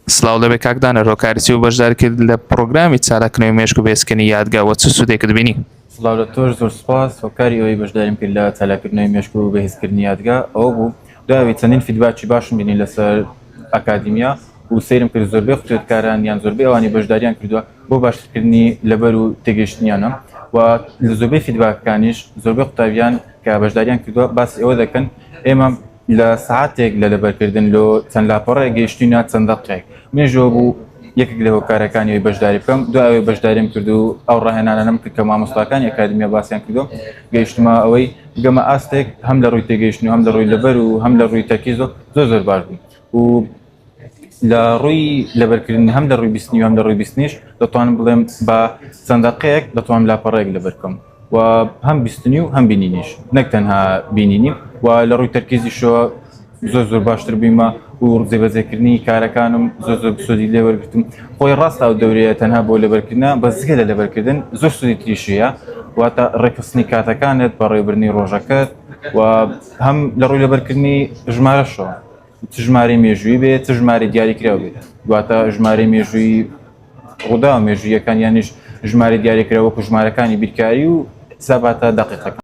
سلااو لەبێ کاکدانە ڕۆکارسی و بەشدارکرد لە پرۆگرامی چالاکنەوەی مێشک و بێسکەنی یادگاوە چ سوودێکت بینی؟ سڵاو لە تۆش زۆر سپاس هۆکاری ئەوەی بەشداریم کرد لە چالاکردنەوەی مێشک و بەهێزکردنی یادگا ئەوە بوو داوی چەندین فیدباکی باشم بینی لەسەر ئەکادیمیا و سەیرم کرد زۆربەی خوتێتکاران یان زۆربەی ئەوانی بەشداریان کردووە بۆ باشکردنی لەبەر و تێگەیشتنیانە و لە زۆربەی فیدباکەکانیش زۆربەی قوتابیان کە بەشداریان کردووە باسی ئەوە دەکەن ئێمە لە سەعاتێک لە لەبەرکردن لۆ چەند لاپەڕەیە گەیشتینە چەند دەقێک منێژەوە بوو یەکێک لە هۆکارەکانی بەشداری بکەم دوای بەشداریم کرد و ئەو ڕاهێنانەم کرد کە مامۆستاکانی ئەکادیمیا باسییان کردو گەیشتمە ئەوەی گەمە ئاستێک هەم لە ڕووی تێگەیشتن و هەم لە ڕووی لەبەر و هەم لە ڕووی تەرکیز زۆر باش بوو و لە ڕووی لەبەرکردن هەم لە ڕووی بیستنی و هەم لە ڕووی بیستنیش دەتوانم بڵێم بە چەند دەقەیەک دەتوانم لاپەڕەیەک لەبەر بکەم و هەم بیستنی و هەم بینینیش نەک تەنها بینینی و لە ڕووی تەرکیزیشەوە زۆر باشتر بوویمە و جێبەجێکردنی کارەکانم زۆر سودی لێوەرگرتم خۆی ڕاستە و دەورەیە تەنها بۆ لەبەرکردن بەزگە لە لەبەرکردن زۆر سودی تریشیە واتە ڕێکخستنی کاتەکانت بە ڕێوەبردنی ڕۆژەکەت و هەم لە ڕووی لەبەرکردنی ژمارەشەوە چ ژمارەی مێژووی بێت چ ژمارەی دیاریکراوە بێت دواتە ژمارەی مێژووی ڕوودا و مێژوویەکان یانیش ژمارە دیاریکراوە وەکو ژمارەکانی بیرکاری و حساباتە دەقیقەکان